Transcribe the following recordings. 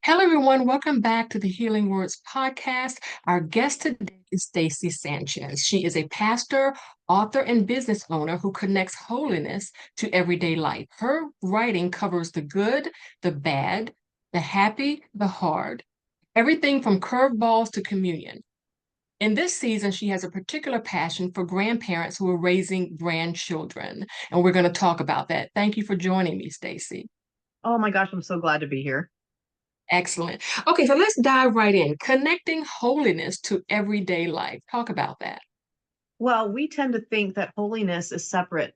Hello, everyone. Welcome back to the Healing Words podcast. Our guest today is Stacy Sanchez. She is a pastor, author, and business owner who connects holiness to everyday life. Her writing covers the good, the bad, the happy, the hard, everything from curveballs to communion. In this season, she has a particular passion for grandparents who are raising grandchildren, and we're going to talk about that. Thank you for joining me, Stacy. Oh my gosh, I'm so glad to be here. Excellent. Okay, so let's dive right in. Connecting holiness to everyday life. Talk about that. Well, we tend to think that holiness is separate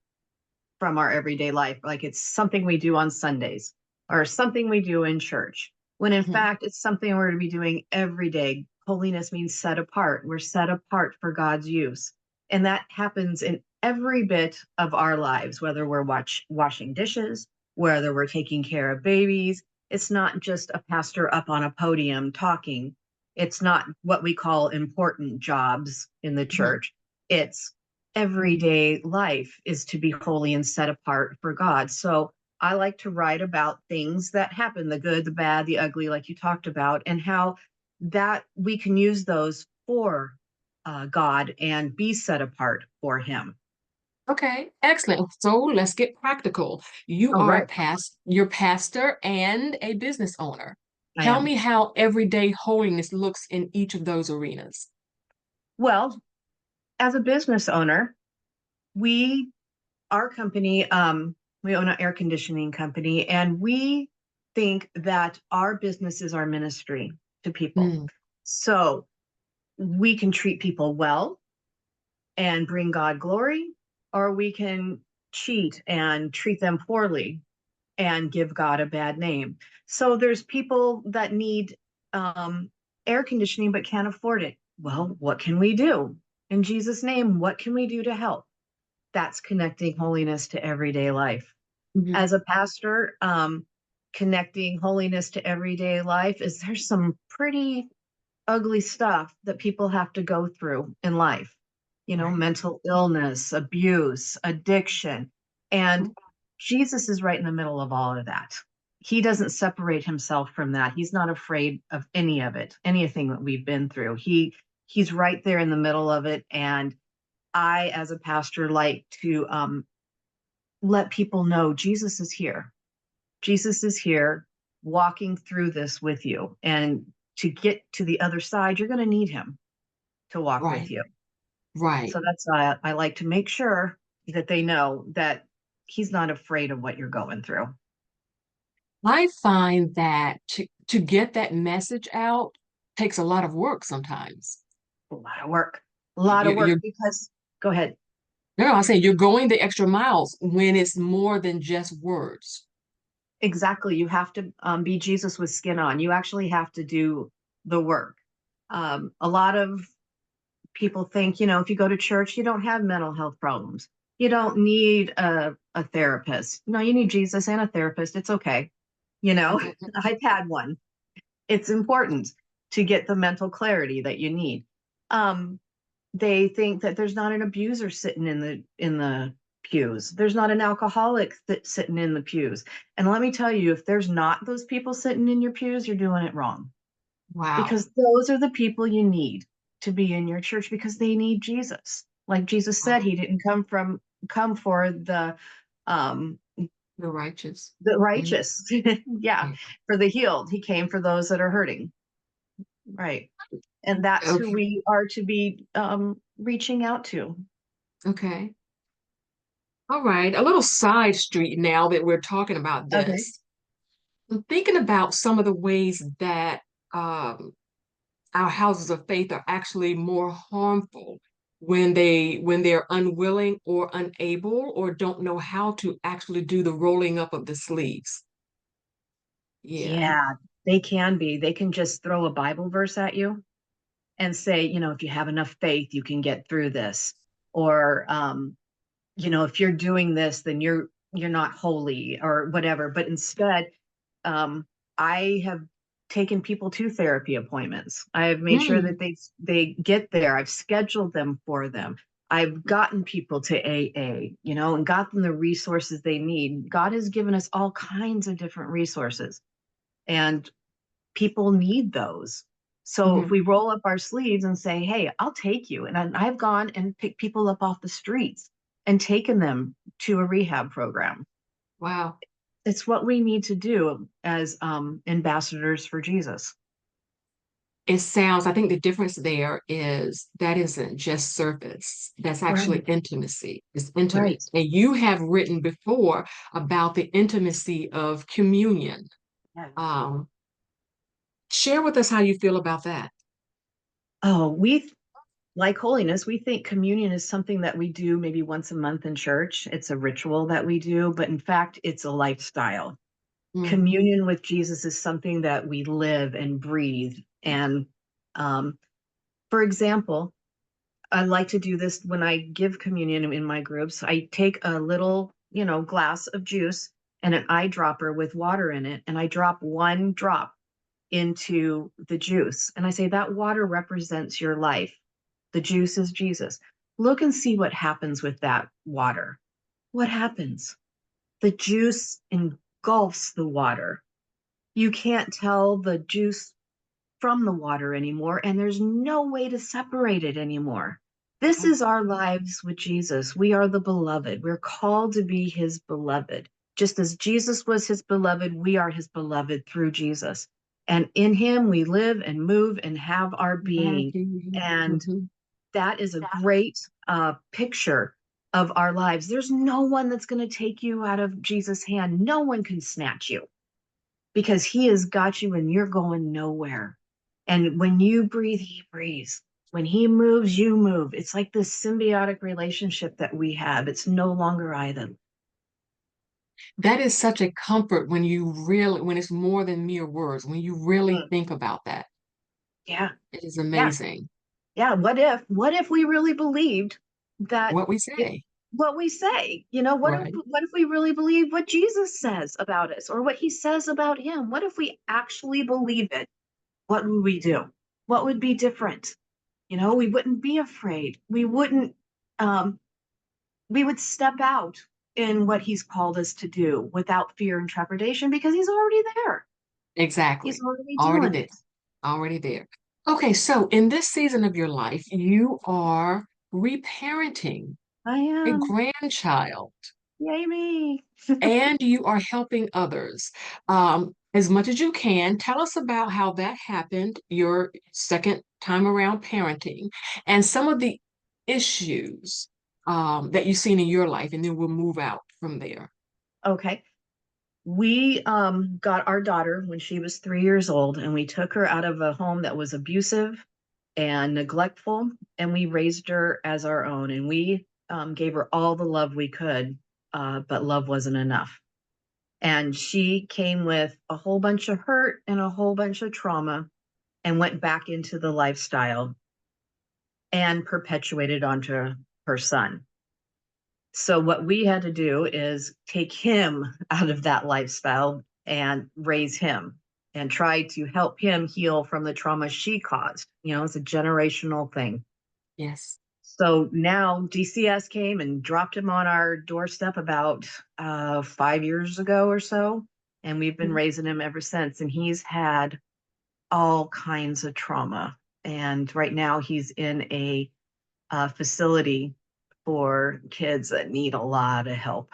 from our everyday life, like it's something we do on Sundays or something we do in church, when in Mhm. fact, it's something we're to be doing every day. Holiness means set apart. We're set apart for God's use. And that happens in every bit of our lives, whether we're washing dishes, whether we're taking care of babies. It's not just a pastor up on a podium talking. It's not what we call important jobs in the Mhm. church. It's everyday life is to be holy and set apart for God. So I like to write about things that happen, the good, the bad, the ugly, like you talked about, and how that we can use those for God and be set apart for Him. Okay, excellent. So let's get practical. You Oh, are right. you're pastor and a business owner. I Tell am. me how everyday holiness looks in each of those arenas. Well, as a business owner, we, our company, we own an air conditioning company, and we think that our business is our ministry to people. Mm, So we can treat people well and bring God glory, or we can cheat and treat them poorly and give God a bad name. So there's people that need air conditioning but can't afford it. Well, what can we do? In Jesus' name, what can we do to help? That's connecting holiness to everyday life. mhm. As a pastor, connecting holiness to everyday life is there's some pretty ugly stuff that people have to go through in life, Right. mental illness, abuse, addiction. And Jesus is right in the middle of all of that. He doesn't separate himself from that. He's not afraid of any of it, anything that we've been through. He's right there in the middle of it. And I, as a pastor, like to let people know Jesus is here. Jesus is here walking through this with you. And to get to the other side, you're going to need him to walk with Right. you. Right. So that's why I like to make sure that they know that he's not afraid of what you're going through. I find that to get that message out takes a lot of work sometimes. A lot of work, a lot You, of work you're because, go ahead. No, I'm saying you're going the extra miles when it's more than just words. Exactly. You have to be Jesus with skin on. You actually have to do the work. A lot of people think, if you go to church, you don't have mental health problems. You don't need a therapist. No, you need Jesus and a therapist. It's okay. You know, Mhm. I've had one. It's important to get the mental clarity that you need. Um, they think that there's not an abuser sitting in the pews. There's not an alcoholic sitting in the pews. And let me tell you, if there's not those people sitting in your pews, you're doing it wrong, Wow. because those are the people you need to be in your church, because they need Jesus. Like Jesus said, he didn't come for um You're righteous. the Mhm. righteous. Yeah, Yeah. for the healed. He came for those that are hurting. Right. And that's who Okay. we are to be reaching out to. Okay. All right. A little side street now that we're talking about Okay. this. I'm thinking about some of the ways that um, our houses of faith are actually more harmful when they're unwilling or unable or don't know how to actually do the rolling up of the sleeves. Yeah. Yeah, they can be. They can just throw a Bible verse at you and say, if you have enough faith, you can get through this. Or if you're doing this, then you're not holy or whatever. But instead, I have taken people to therapy appointments. I have made sure that Mm. they get there. I've scheduled them for them. I've gotten people to AA, and got them the resources they need. God has given us all kinds of different resources. And people need those. So if Mhm. we roll up our sleeves and say, hey, I'll take you. And I've gone and picked people up off the streets and taken them to a rehab program. Wow. It's what we need to do as ambassadors for Jesus. It sounds, I think the difference there is that isn't just surface. That's actually Right, intimacy. It's intimate. right. And you have written before about the intimacy of communion. Yeah. Um, Share with us how you feel about that. Oh, like holiness, we think communion is something that we do maybe once a month in church. It's a ritual that we do, but in fact, it's a lifestyle. Mm, Communion with Jesus is something that we live and breathe. And um, for example, I like to do this when I give communion in my groups. I take a little, glass of juice and an eyedropper with water in it, and I drop one drop into the juice. And I say, that water represents your life. The juice is Jesus. Look and see what happens with that water. What happens? The juice engulfs the water. You can't tell the juice from the water anymore, and there's no way to separate it anymore. This is our lives with Jesus. We are the beloved. We're called to be his beloved. Just as Jesus was his beloved, we are his beloved through Jesus. And in him, we live and move and have our being. And mhm. that is a great picture of our lives. There's no one that's going to take you out of Jesus' hand. No one can snatch you because he has got you and you're going nowhere. And when you breathe, he breathes. When he moves, you move. It's like this symbiotic relationship that we have. It's no longer I them. That is such a comfort when you really, when it's more than mere words, when you really Mm. think about that. Yeah. It is Yeah. amazing Yeah. What if we really believed that what we it, say, what we say, right? what if we really believe what Jesus says about us or what he says about him? What if we actually believe it? What would we do? What would be different? We wouldn't be afraid. Um, we would step out in what he's called us to do without fear and trepidation because he's already there. He's Exactly. already Already doing there. it. Already there. Okay, so in this season of your life, you are reparenting I a am. grandchild Yay me. and you are helping others. As much as you can, tell us about how that happened, your second time around parenting, and some of the issues that you've seen in your life, and then we'll move out from there. Okay. We got our daughter when she was 3 years old, and we took her out of a home that was abusive and neglectful, and we raised her as our own. And we gave her all the love we could, but love wasn't enough. And she came with a whole bunch of hurt and a whole bunch of trauma and went back into the lifestyle and perpetuated onto her son. So, what we had to do is take him out of that lifestyle and raise him and try to help him heal from the trauma she caused. It's a generational thing. Yes. So now DCS came and dropped him on our doorstep about 5 years ago or so. And we've been raising him ever since. And he's had all kinds of trauma. And right now he's in a facility for kids that need a lot of help,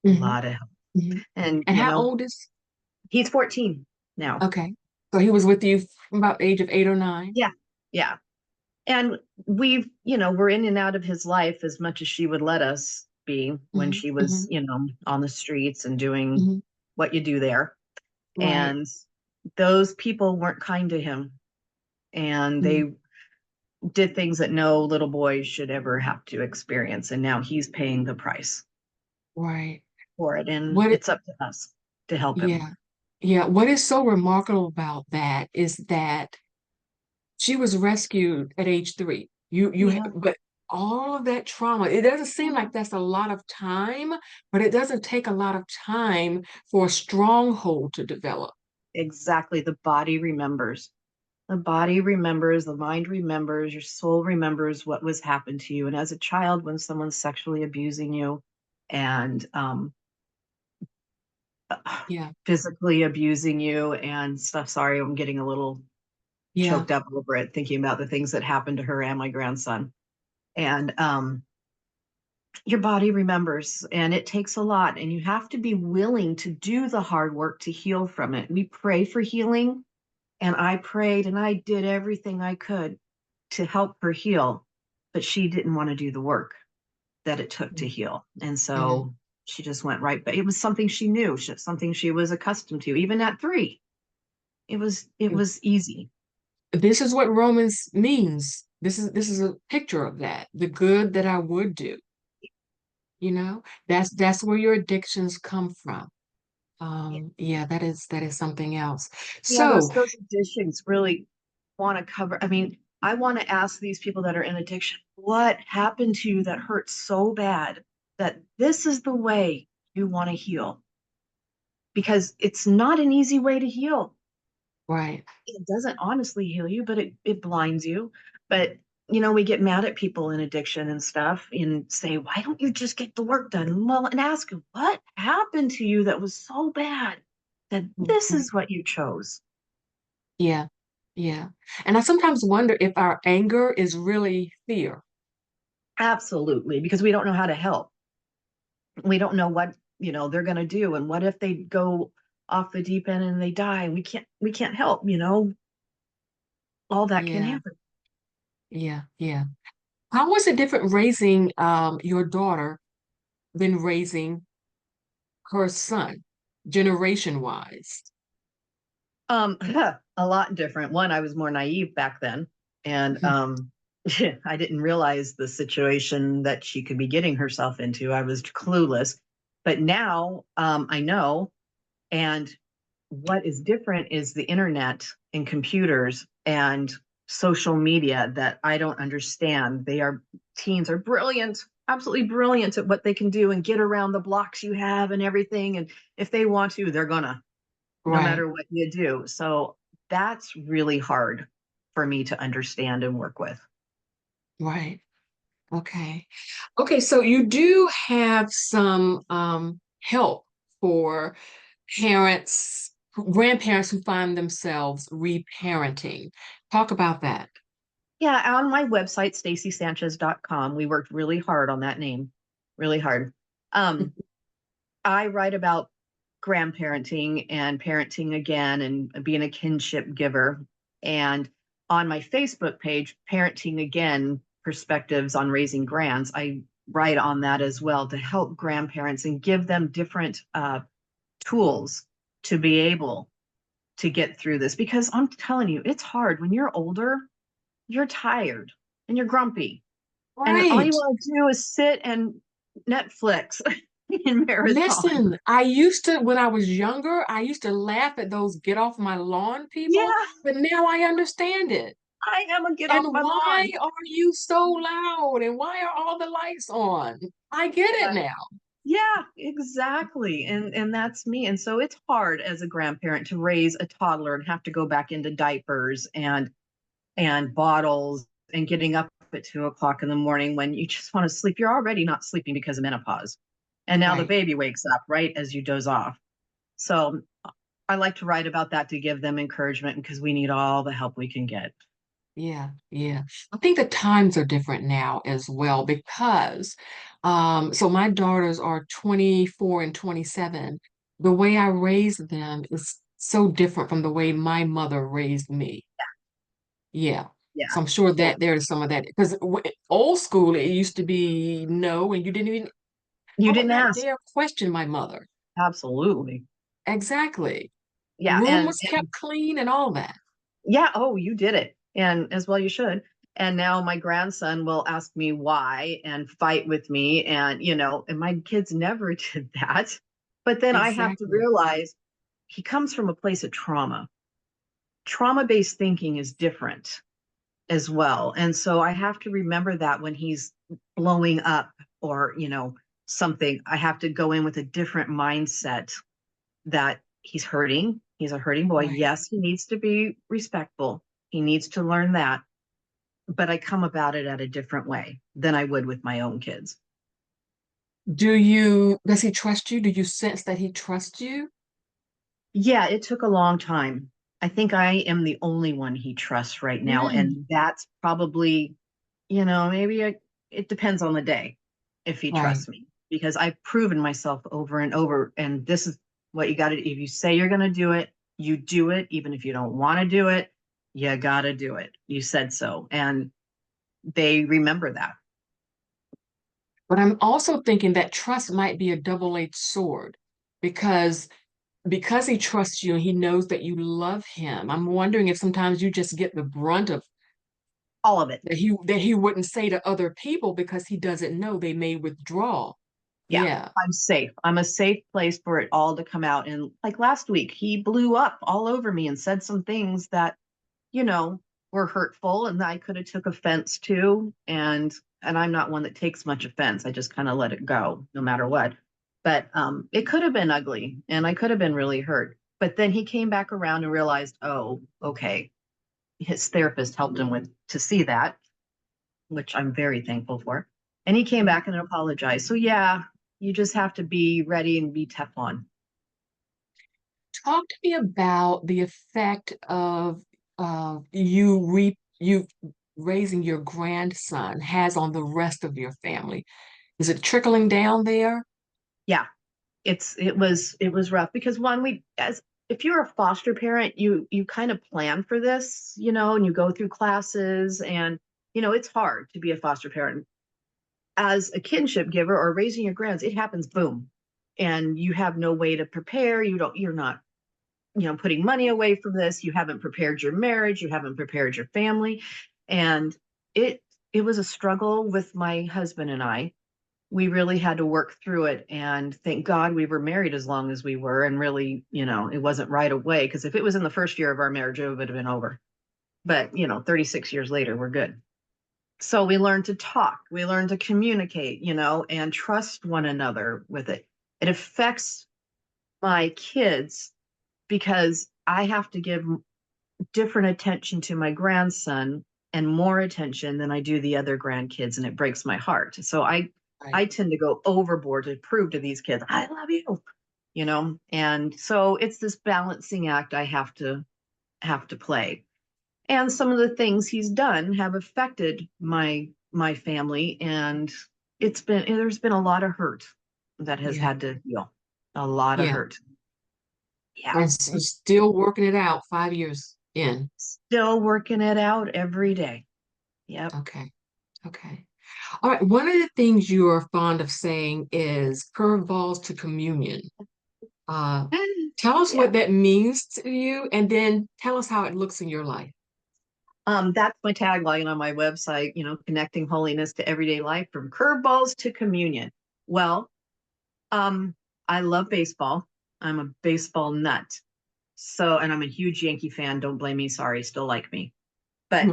a Hmm. lot of help. Hmm. And, And how old is, he's 14 now. okay. So he was with you from about the age of 8 or 9? Yeah. Yeah. And we're in and out of his life as much as she would let us be when Hmm. she was, Hmm. on the streets and doing Hmm. what you do there. Right. And those people weren't kind to him. And Mm. they did things that no little boy should ever have to experience. And now he's paying the price Right. for it. And What, it's up to us to help him. yeah. Yeah. What is so remarkable about that is that she was rescued at age 3. Yeah. But all of that trauma, it doesn't seem like that's a lot of time, but it doesn't take a lot of time for a stronghold to develop. Exactly. The body remembers. The body remembers, the mind remembers, your soul remembers what was happened to you. And as a child, when someone's sexually abusing you and Yeah. physically abusing you and stuff. Sorry, I'm getting a little Yeah. choked up over it, thinking about the things that happened to her and my grandson. And your body remembers, and it takes a lot, and you have to be willing to do the hard work to heal from it. We pray for healing, and I prayed and I did everything I could to help her heal, but she didn't want to do the work that it took to heal. And Mhm. so she just went right, but it was something she knew, something she was accustomed to. Even at 3, it was easy. This is what Romans means. This is a picture of that. The good that I would do, that's where your addictions come from. Yeah, that is something else. Yeah, those So, those additions really want to cover. I mean, I want to ask these people that are in addiction, what happened to you that hurt so bad that this is the way you want to heal? Because it's not an easy way to heal. right. It doesn't honestly heal you, but it blinds you. But we get mad at people in addiction and stuff and say, why don't you just get the work done? Well, and ask them, what happened to you that was so bad that this Mhm. is what you chose? Yeah. Yeah. And I sometimes wonder if our anger is really fear. Absolutely, because we don't know how to help. We don't know what, they're going to do, and what if they go off the deep end and they die, and we can't help, all that can Yeah. happen. Yeah. Yeah. How was it different raising your daughter than raising her son, generation wise? A lot different. One, I was more naive back then, and I didn't realize the situation that she could be getting herself into. I was clueless, but now I know. And what is different is the internet and computers and social media that I don't understand. Teens are brilliant, absolutely brilliant at what they can do and get around the blocks you have and everything. And if they want to, they're gonna, no Right. matter what you do. So that's really hard for me to understand and work with. Right. Okay. Okay, so you do have some help for grandparents who find themselves reparenting. Talk about that. Yeah, on my website, stacysanchez.com, we worked really hard on that name, really hard. Um, I write about grandparenting and parenting again and being a kinship giver. And on my Facebook page, Parenting Again Perspectives on Raising Grands, I write on that as well to help grandparents and give them different tools to be able to get through this. Because I'm telling you, it's hard. When you're older, you're tired and you're grumpy. And all Right. you want to do is sit and Netflix in marathon. Listen, when I was younger, I used to laugh at those get off my lawn people, Yeah, but now I understand it. I am a get off And my why lawn. are you so loud? And why are all the lights on? I get it Yeah, now. yeah, exactly. And that's me. And so it's hard as a grandparent to raise a toddler and have to go back into diapers and bottles and getting up at 2 o'clock in the morning when you just want to sleep. You're already not sleeping because of menopause. And now the Right. baby wakes up right as you doze off. So I like to write about that to give them encouragement because we need all the help we can get. Yeah, yeah. I think the times are different now as well because so my daughters are 24 and 27. The way I raise them is so different from the way my mother raised me. Yeah. Yeah. So I'm sure Yeah. that there's some of that because old school it used to be no, and you didn't even You I would didn't not ask. dare question my mother. Absolutely. Exactly. Yeah. Room And was kept clean and all that. yeah, oh, you did it. And as well you should. And now my grandson will ask me why and fight with me. And my kids never did that. But then I have to Exactly. realize he comes from a place of trauma. Trauma based thinking is different as well. And so I have to remember that when he's blowing up or something, I have to go in with a different mindset that he's hurting. He's a hurting boy. Right. Yes, he needs to be respectful. He needs to learn that. But I come about it at a different way than I would with my own kids. Does he trust you? Do you sense that he trusts you? Yeah, it took a long time. I think I am the only one he trusts right now. Mm, And that's probably, maybe it depends on the day if he right. trusts me because I've proven myself over and over. And this is what you got to do. If you say you're going to do it, you do it. Even if you don't want to do it, you got to do it. You said so. And they remember that. But I'm also thinking that trust might be a double-edged sword because he trusts you and he knows that you love him. I'm wondering if sometimes you just get the brunt of All of it. that he wouldn't say to other people because he doesn't know they may withdraw. Yeah, Yeah. I'm safe. I'm a safe place for it all to come out. And like last week, he blew up all over me and said some things that, you know, were hurtful and I could have took offense to. And I'm not one that takes much offense. I just kind of let it go no matter what. But it could have been ugly and I could have been really hurt. But then he came back around and realized, oh, okay. His therapist helped him with to see that, which I'm very thankful for. And he came back and apologized. So yeah, you just have to be ready and be Teflon. Talk to me about the effect of you raising your grandson has on the rest of your family. Is it trickling down there? Yeah, it was rough because one, we as if you're a foster parent, you kind of plan for this, and you go through classes and it's hard to be a foster parent. As a kinship giver or raising your grands, it happens boom. And you have no way to prepare. You're not putting money away from this. You haven't prepared your marriage, you haven't prepared your family. And it it was a struggle with my husband and I. We really had to work through it. And thank God we were married as long as we were. And really, it wasn't right away. Because if it was in the first year of our marriage, it would have been over. But 36 years later, we're good. So we learned to talk, we learned to communicate, and trust one another with it. It affects my kids because I have to give different attention to my grandson and more attention than I do the other grandkids, and it breaks my heart. So I Right. I tend to go overboard to prove to these kids I love you, and so it's this balancing act I have to play. And some of the things he's done have affected my family, and there's been a lot of hurt that has Yeah. had to heal, a lot of Yeah. hurt. Yeah, And you're still working it out 5 years in. still working it out every day. Yep. Okay. Okay. All right. One of the things you are fond of saying is curveballs to communion. Uh, Tell us Yeah. what that means to you, and then tell us how it looks in your life. That's my tagline on my website, connecting holiness to everyday life from curveballs to communion. Well, um, I love baseball. I'm a baseball nut. So, and I'm a huge Yankee fan. Don't blame me. Sorry, still like me. But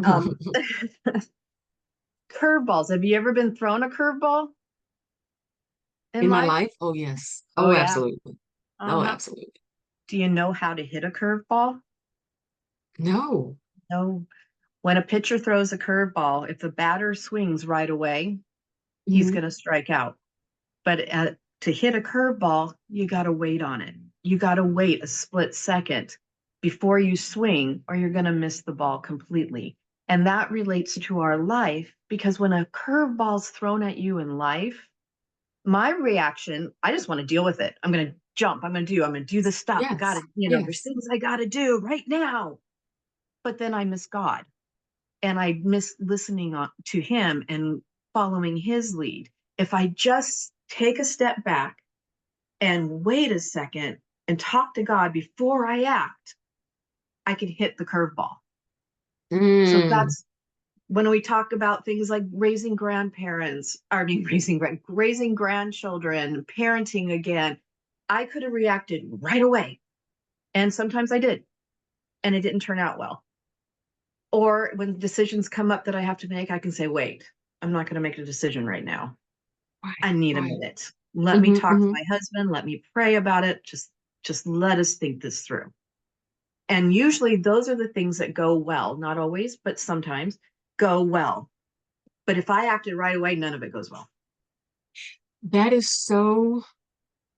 curveballs. Have you ever been thrown a curveball in In my life? life? Oh, yes. Oh Oh, yeah. absolutely. Oh, Uh-huh. absolutely. Do you know how to hit a curveball? No. No. When a pitcher throws a curveball, if the batter swings right away, he's Mhm. going to strike out. But to hit a curveball, you got to wait on it. You got to wait a split second before you swing, or you're going to miss the ball completely. And that relates to our life because when a curveball's thrown at you in life, my reaction, I just want to deal with it. I'm going to jump. I'm going to do the stuff. I got to, Yes. there's Yes. things I got to do right now. But then I miss God and I miss listening to him and following his lead. If I just take a step back and wait a second and talk to God before I act, I can hit the curveball. So Mm. that's when we talk about things like raising grandparents, I mean, raising grandchildren, parenting again. I could have reacted right away. And sometimes I did, and it didn't turn out well. Or when decisions come up that I have to make, I can say, wait, I'm not going to make a decision right now. Right. I need a Right. minute. Let me Hmm. talk to Hmm. my husband. Let me pray about it. Just let us think this through. And usually those are the things that go well, not always, but sometimes go well. But if I acted right away, none of it goes well. That is so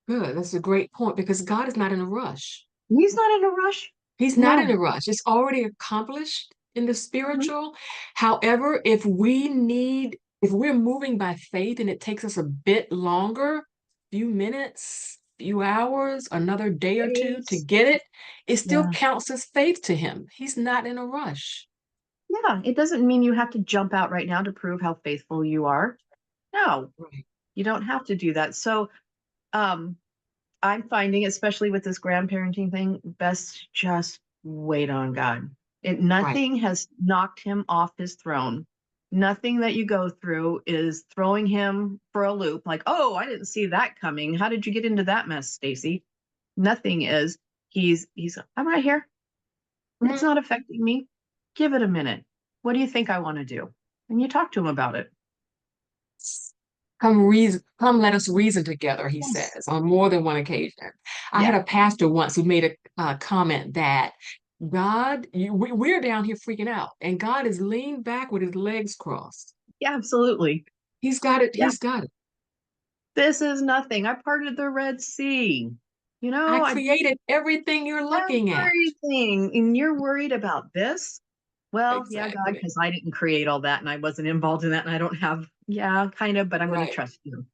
good. That's a great point because God is not in a rush. He's not in a rush. He's not in No. a rush. It's already accomplished in the Mhm. spiritual. However, if we're moving by faith and it takes us a bit longer, few minutes, few hours, another day or two to Days. get it, it still Yeah. counts as faith to him. He's not in a rush. Yeah. It doesn't mean you have to jump out right now to prove how faithful you are. No, Right. you don't have to do that. So, um, I'm finding, especially with this grandparenting thing, best just wait on God. Right. Nothing has knocked him off his throne. Nothing that you go through is throwing him for a loop. Like, oh, I didn't see that coming. How did you get into that mess, Stacy? Nothing is. He's. I'm right here. It's Mhm. not affecting me. Give it a minute. What do you think I want to do? And you talk to him about it. Come let us reason together, he Yes. says, on more than one occasion. I had Yeah. a pastor once who made a comment that we're down here freaking out, and God is leaned back with his legs crossed. Yeah. Absolutely. He's got it. Yeah. He's got it. This is nothing. I parted the Red Sea. I I did created everything you're looking at. everything. And you're worried about this? Well, yeah, God, Exactly. because I didn't create all that and I wasn't involved in that. And I don't have, yeah, kind of, but I'm going to Right. trust you.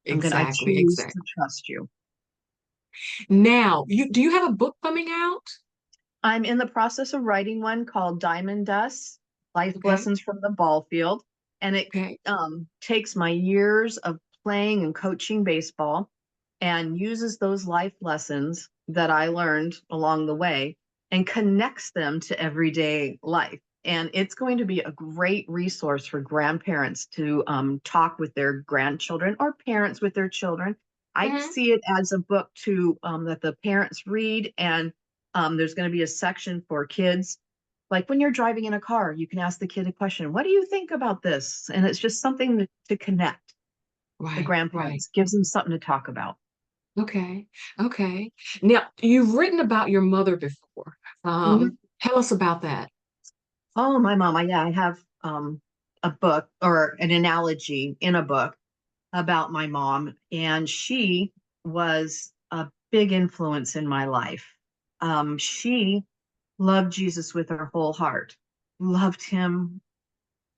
I Exactly. choose to Exactly. trust you. Now, do you have a book coming out? I'm in the process of writing one called Diamond Dust Life Okay. Lessons from the Ball Field. And it Okay. takes my years of playing and coaching baseball and uses those life lessons that I learned along the way and connects them to everyday life. And it's going to be a great resource for grandparents to talk with their grandchildren or parents with their children. I Hmm. see it as a book to that the parents read, and there's going to be a section for kids. Like when you're driving in a car, you can ask the kid a question. What do you think about this? And it's just something to connect the Right. Right. grandparents, gives them something to talk about. Okay. Okay. Now, you've written about your mother before. Mhm. Tell us about that. Oh, my mom. Yeah, I have a book or an analogy in a book about my mom, and she was a big influence in my life. She loved Jesus with her whole heart, loved him.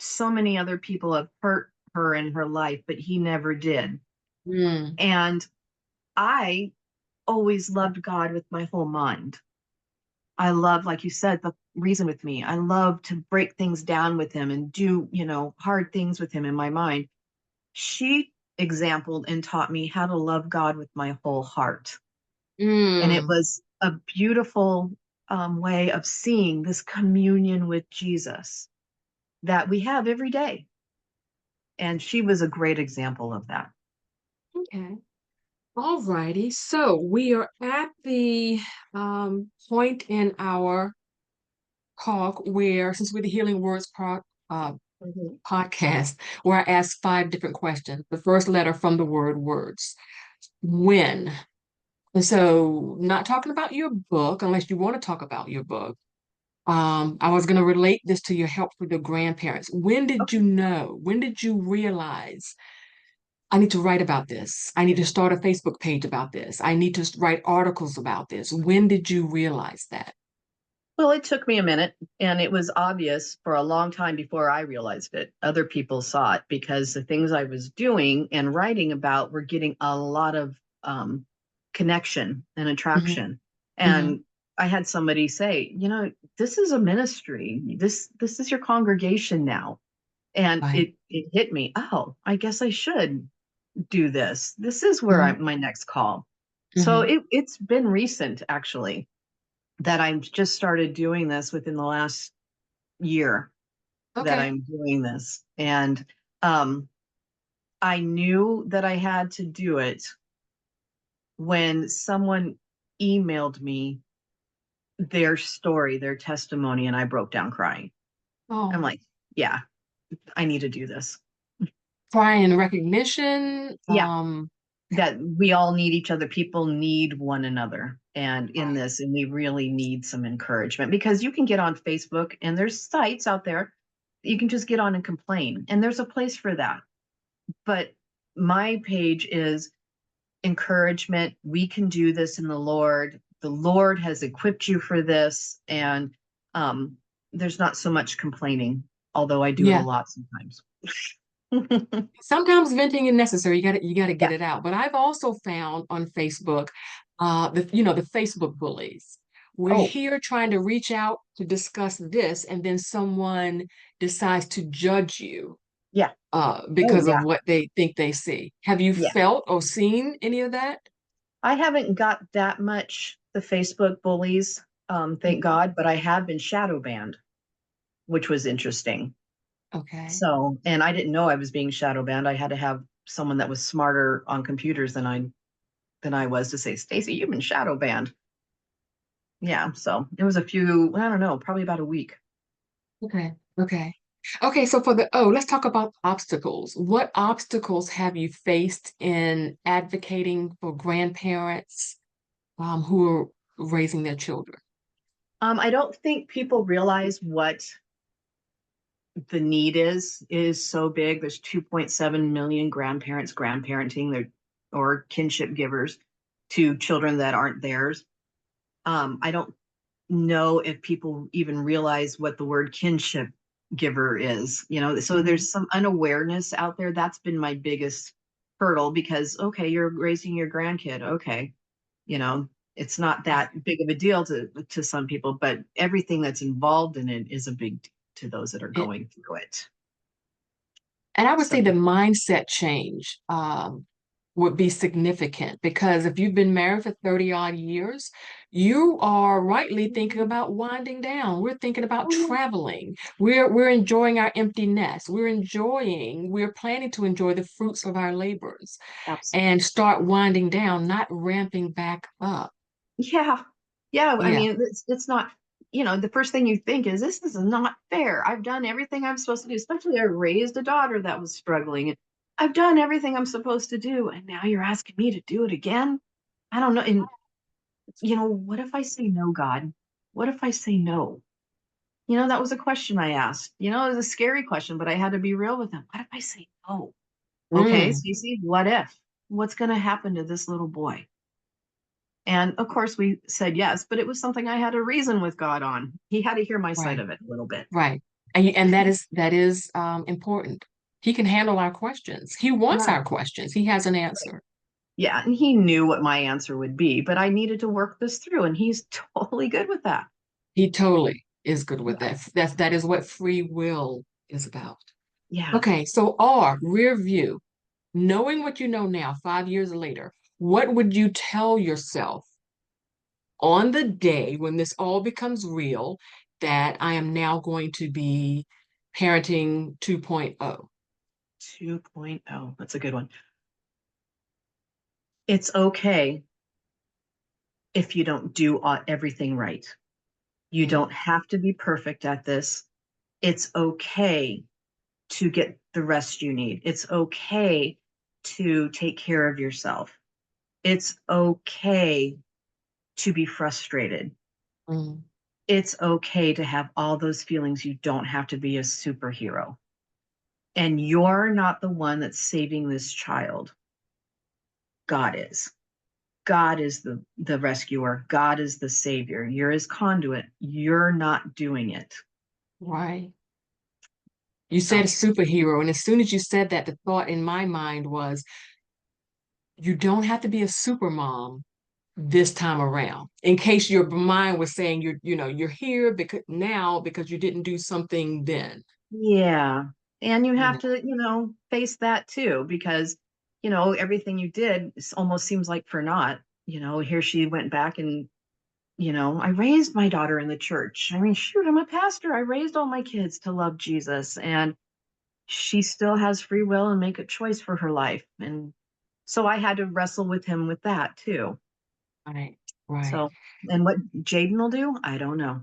So many other people have hurt her in her life, but he never did. Mm, And I always loved God with my whole mind. I love, like you said, the reason with me. I love to break things down with him and do, hard things with him in my mind. She exampled and taught me how to love God with my whole heart. And it mm, was a beautiful way of seeing this communion with Jesus that we have every day. And she was a great example of that. okay. All righty. So we are at the point in our talk where, since we're the Healing Words uh, Mhm. podcast, where I ask five different questions. The first letter from the word words. When? And so, not talking about your book, unless you want to talk about your book. I was going to relate this to your help for the grandparents. When did Okay. you know? When did you realize I need to write about this? I need to start a Facebook page about this. I need to write articles about this. When did you realize that? Well, it took me a minute, and it was obvious for a long time before I realized it. Other people saw it because the things I was doing and writing about were getting a lot of connection and Hmm. attraction. Hmm. And I had somebody say, this is a ministry. This is your congregation now. And Right. it hit me. Oh, I guess I should do this. This is where Hmm. I'm my next call. So Hmm. it's been recent actually that I've just started doing this within the last year that Okay. I'm doing this. And um, I knew that I had to do it when someone emailed me their story, their testimony, and I broke down crying. I'm Oh, like, yeah, I need to do this. crying recognition. Yeah, that we all need each other. People need one another. And in Right. this, and we really need some encouragement because you can get on Facebook and there's sites out there you can just get on and complain. And there's a place for that. But my page is encouragement. We can do this in the Lord. the Lord has equipped you for this, and um, there's not so much complaining, although I do it a Yeah. lot sometimes. Sometimes venting is necessary. You gotta get Yeah. it out. But I've also found on Facebook, the Facebook bullies. We're Oh, here trying to reach out to discuss this, and then someone decides to judge you yeah. Oh, because of yeah. what they think they see. Have you Yeah. felt or seen any of that? I haven't got that much the Facebook bullies, thank Mhm. God, but I have been shadow banned, which was interesting. Okay. So, and I didn't know I was being shadow banned. I had to have someone that was smarter on computers than I was to say, Stacy, you've been shadow banned. Yeah. So it was a few, I don't know, probably about a week. Okay. Okay. Okay, so let's talk about obstacles. What obstacles have you faced in advocating for grandparents who are raising their children? I don't think people realize what the need is. It is so big. There's 2.7 million grandparents grandparenting their or kinship givers to children that aren't theirs. I don't know if people even realize what the word kinship giver is, so Mhm. there's some unawareness out there. That's been my biggest hurdle because, okay, you're raising your grandkid. Okay. You know, it's not that big of a deal to some people, but everything that's involved in it is a big deal to those that are It- going through it. and I would So say the mindset change would be significant because if you've been married for 30 odd years, you are rightly thinking about winding down. We're thinking about oh yeah, traveling. We're enjoying our empty nest. We're planning to enjoy the fruits of our labors absolutely. and start winding down, not ramping back up. Yeah. Yeah. I Yeah. mean, it's not, the first thing you think is this is not fair. I've done everything I'm supposed to do, especially I raised a daughter that was struggling. And I've done everything I'm supposed to do. And now you're asking me to do it again. I don't know. And, what if I say no, God? What if I say no? That was a question I asked. It was a scary question, but I had to be real with him. What if I say no? Okay, Mm, Cece, what if? What's going to happen to this little boy? And of course, we said yes, but it was something I had to reason with God on. He had to hear my side right. of it a little bit. Right. And that is important. He can handle our questions. He wants Yeah. our questions. He has an answer. Yeah. And he knew what my answer would be, but I needed to work this through. And he's totally good with that. He totally is good with Yeah. that. That is what free will is about. Yeah. Okay, so R, rear view, knowing what you know now, 5 years later, what would you tell yourself on the day when this all becomes real that I am now going to be parenting 2.0? 2.0. That's a good one. It's okay if you don't do everything right. You Mm, don't have to be perfect at this. It's okay to get the rest you need. It's okay to take care of yourself. It's okay to be frustrated. mm, It's okay to have all those feelings. You don't have to be a superhero. And you're not the one that's saving this child. God is. God is the rescuer. God is the savior. You're his conduit. You're not doing it. right. You said So, superhero, and as soon as you said that, the thought in my mind was you don't have to be a super mom this time around. In case your mind was saying you're here because you didn't do something then. yeah. And you have Yeah. to, face that too, because, everything you did almost seems like for naught. Here she went back and, I raised my daughter in the church. I mean, shoot, I'm a pastor. I raised all my kids to love Jesus. And she still has free will and make a choice for her life. And so I had to wrestle with him with that too. Right. Right. So, and what Jaden will do, I don't know.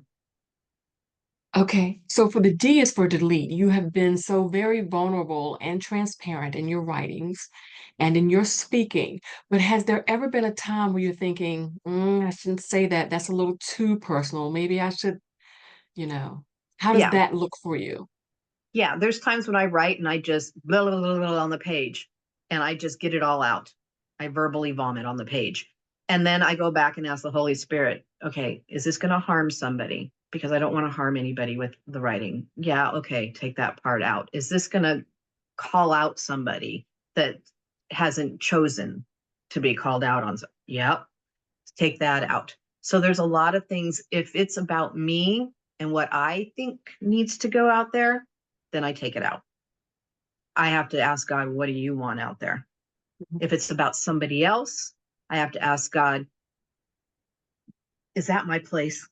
Okay, so for the D is for delete. You have been so very vulnerable and transparent in your writings and in your speaking. But has there ever been a time where you're thinking, I shouldn't say that. That's a little too personal. Maybe I should, you know, how does Yeah. that look for you? Yeah. There's times when I write and I just blah, blah, blah, blah on the page and I just get it all out. I verbally vomit on the page. And then I go back and ask the Holy Spirit, okay, is this going to harm somebody? Because I don't want to harm anybody with the writing. Yeah, okay, take that part out. Is this going to call out somebody that hasn't chosen to be called out on? Yep, take that out. So there's a lot of things. If it's about me and what I think needs to go out there, then I take it out. I have to ask God, what do you want out there? If it's about somebody else, I have to ask God, is that my place?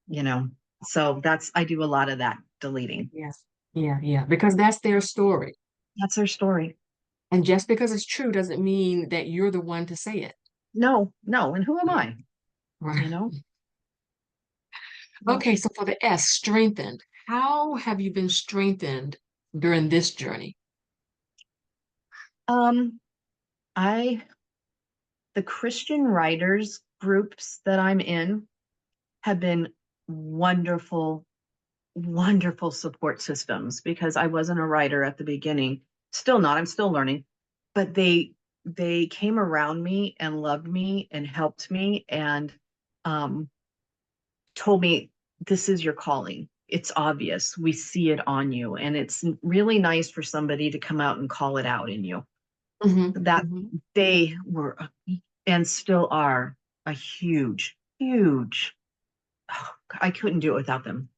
You know, so I do a lot of that deleting. Yes. Yeah. Because that's their story. That's their story. And just because it's true doesn't mean that you're the one to say it. No, no. And who am Yeah. I? Right. You know? Okay, so for the S, strengthened. How have you been strengthened during this journey? Um, I the Christian writers groups that I'm in have been wonderful, wonderful support systems because I wasn't a writer at the beginning. Still not, I'm still learning, but they came around me and loved me and helped me and um told me this is your calling. It's obvious. We see it on you. And it's really nice for somebody to come out and call it out in you. That Hmm. they were and still are a huge, huge, oh, I couldn't do it without them.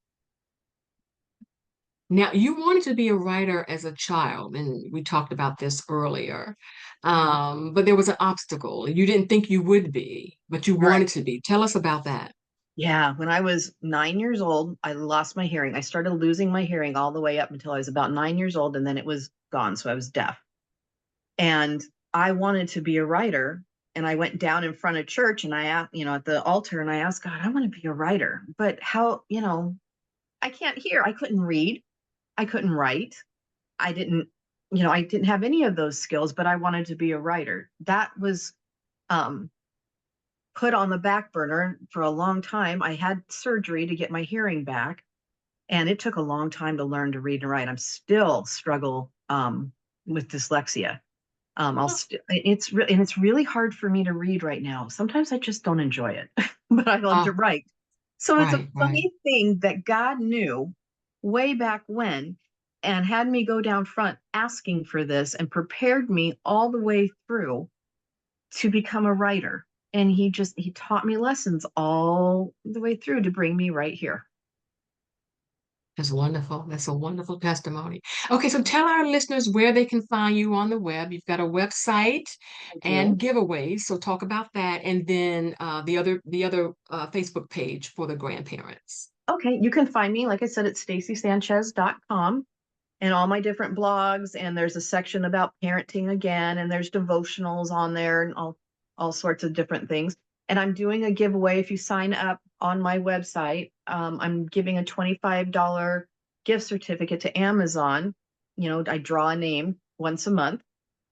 Now, you wanted to be a writer as a child, and we talked about this earlier. But there was an obstacle. You didn't think you would be, but you Right. wanted to be. Tell us about that. Yeah. When I was 9 years old, I lost my hearing. I started losing my hearing all the way up until I was about 9 years old, and then it was gone. So I was deaf. And I wanted to be a writer. And I went down in front of church and I asked, at the altar and I asked God, I want to be a writer, but how, I can't hear. I couldn't read. I couldn't write. I didn't, I didn't have any of those skills, but I wanted to be a writer. That was um, put on the back burner for a long time. I had surgery to get my hearing back, and it took a long time to learn to read and write. I'm still struggle with dyslexia. It's really hard for me to read right now. Sometimes I just don't enjoy it, but I love to Oh, write. So it's a right. funny thing that God knew way back when and had me go down front asking for this and prepared me all the way through to become a writer. And he taught me lessons all the way through to bring me right here. That's wonderful. That's a wonderful testimony. Okay, so tell our listeners where they can find you on the web. You've got a website I do. and giveaways, so talk about that, and then the other Facebook page for the grandparents. Okay, you can find me, like I said, at stacysanchez.com and all my different blogs. And there's a section about parenting again, and there's devotionals on there and all sorts of different things. And I'm doing a giveaway. If you sign up on my website, I'm giving a $25 gift certificate to Amazon. I draw a name once a month.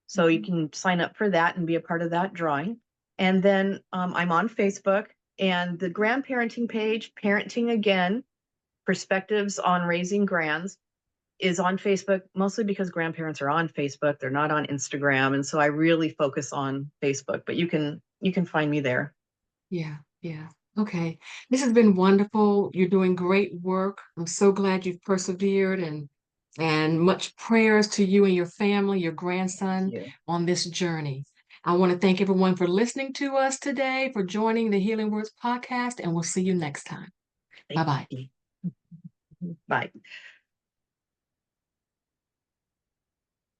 So you Mhm. can sign up for that and be a part of that drawing. And then I'm on Facebook and the grandparenting page, Parenting Again, Perspectives on Raising Grands, is on Facebook, mostly because grandparents are on Facebook. They're not on Instagram. And so I really focus on Facebook, but you can find me there. Yeah. Okay. This has been wonderful. You're doing great work. I'm so glad you've persevered, and much prayers to you and your family, your Thank grandson you. on this journey. I want to thank everyone for listening to us today, for joining the Healing Words podcast, and we'll see you next time. Thank Bye-bye. you. Bye.